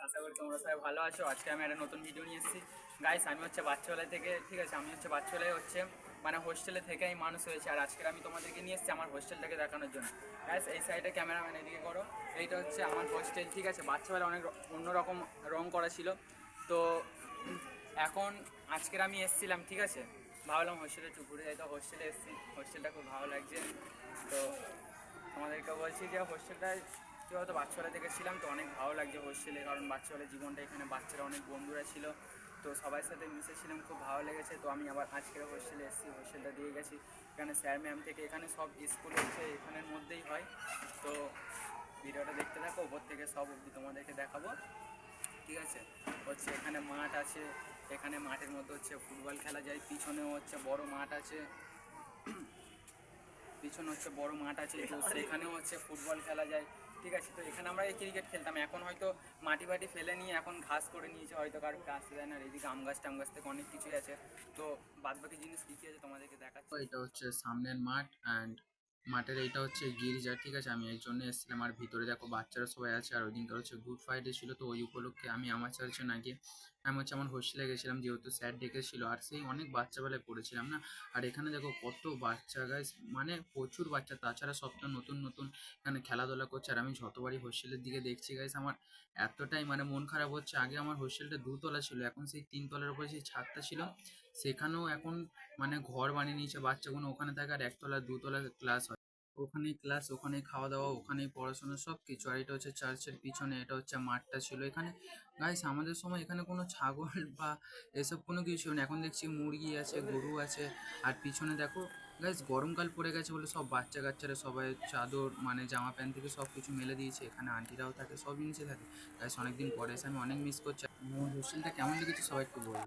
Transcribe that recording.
আশা করি তোমরা সবাই ভালো আছো। আজকে আমি একটা নতুন ভিডিও নিয়ে এসেছি। গাইস, আমি হচ্ছে বাচ্চাবেলায় থেকে, ঠিক আছে, আমি হচ্ছে বাচ্চাবেলায় হচ্ছে মানে হোস্টেলে থেকে আমি মানুষ হয়েছি। আর আজকে আমি তোমাদেরকে নিয়ে এসেছি আমার হোস্টেলটাকে দেখানোর জন্য। গাইস, এই সাইডে ক্যামেরাম্যান এদিকে করো। এইটা হচ্ছে আমার হোস্টেল, ঠিক আছে। বাচ্চাবেলায় অনেক অন্যরকম রং করা ছিল। তো এখন আজকের আমি এসেছিলাম, ঠিক আছে, ভাবলাম হোস্টেলে একটু ঘুরে যাই, তো হোস্টেলে এসেছি। হোস্টেলটা খুব ভালো লাগছে। তো তোমাদেরকে বলছি যে হোস্টেলটায় কী হয়তো বাচ্চাবেলা থেকে ছিলাম, তো অনেক ভালো লাগছে হোস্টেলে। কারণ বাচ্চাবেলার জীবনটা এখানে, বাচ্চারা অনেক বন্ধুরা ছিল, তো সবার সাথে মিশেছিলাম, খুব ভালো লেগেছে। তো আমি আবার আজকের হোস্টেলে এসেছি, হোস্টেলটা দিয়ে গেছি। এখানে স্যার ম্যাম থেকে এখানে সব স্কুল হচ্ছে এখানের মধ্যেই হয়। তো ভিডিওটা দেখতে থাকো, ওপর থেকে সব অবধি তোমাদেরকে দেখাবো, ঠিক আছে। হচ্ছে এখানে মাঠ আছে, এখানে মাঠের মধ্যে হচ্ছে ফুটবল খেলা যায়। পিছনেও হচ্ছে বড় মাঠ আছে, পিছনে হচ্ছে বড় মাঠ আছে, তো সেখানেও হচ্ছে ফুটবল খেলা যায়, ঠিক আছে। তো এখানে আমরা এই ক্রিকেট খেলতাম। এখন হয়তো মাটি বাটি ফেলে নিয়ে এখন ঘাস করে নিয়েছে, হয়তো কারো আসতে দেয় না। আর এদিকে আম গাছ টাম গাছ থেকে অনেক কিছুই আছে। তো বাদবাকি জিনিস কী কী আছে তোমাদেরকে দেখাচ্ছি। এটা হচ্ছে সামনের মাঠ, অ্যান্ড মাঠের এইটা হচ্ছে গির্জা, ঠিক আছে। আমি এর জন্য এসেছিলাম। আর ভিতরে দেখো বাচ্চারা সবাই আছে। আর ওই দিনটা হচ্ছে গুড ফ্রাইডে ছিল, তো ওই উপলক্ষে আমি আমার চার্চে না গিয়ে আমি হচ্ছে আমার হোস্টেলে গেছিলাম, যেহেতু স্যার ডেকেছিল। আর সেই অনেক বাচ্চাবেলায় পড়েছিলাম না। আর এখানে দেখো কত বাচ্চা, গাইস, মানে প্রচুর বাচ্চা। তাছাড়া সব তো নতুন নতুন এখানে খেলাধুলা করছে। আর আমি যতবারই হোস্টেলের দিকে দেখছি, গাইস, আমার এতটাই মানে মন খারাপ হচ্ছে। আগে আমার হোস্টেলটা দুতলা ছিল, এখন সেই তিনতলার উপরে সেই ছাদটা ছিল, সেখানেও এখন মানে ঘর বানিয়ে নিয়েছে বাচ্চাগুলো, ওখানে থাকে। আর একতলা দুতলা ক্লাস হয়, ওখানেই ক্লাস, ওখানেই খাওয়া দাওয়া, ওখানেই পড়াশোনা, সব কিছু। আর এটা হচ্ছে চার্চের পিছনে, এটা হচ্ছে মাঠটা ছিল এখানে। গাইস, আমাদের সময় এখানে কোনো ছাগল বা এসব কোনো কিছু ছিল না। এখন দেখছি মুরগি আছে, গরু আছে। আর পিছনে দেখো গাইস, গরমকাল পড়ে গেছে বলে সব বাচ্চা কাচ্চারা সবাই চাদর মানে জামা প্যান্ট থেকে সব কিছু মেলে দিয়েছে। এখানে আন্টিরাও থাকে, সব জিনিসে থাকে। গাইস, অনেকদিন পরে এসে আমি অনেক মিস করছি। আমার হোস্টেলটা কেমন লেগেছে সবাই একটু বলো।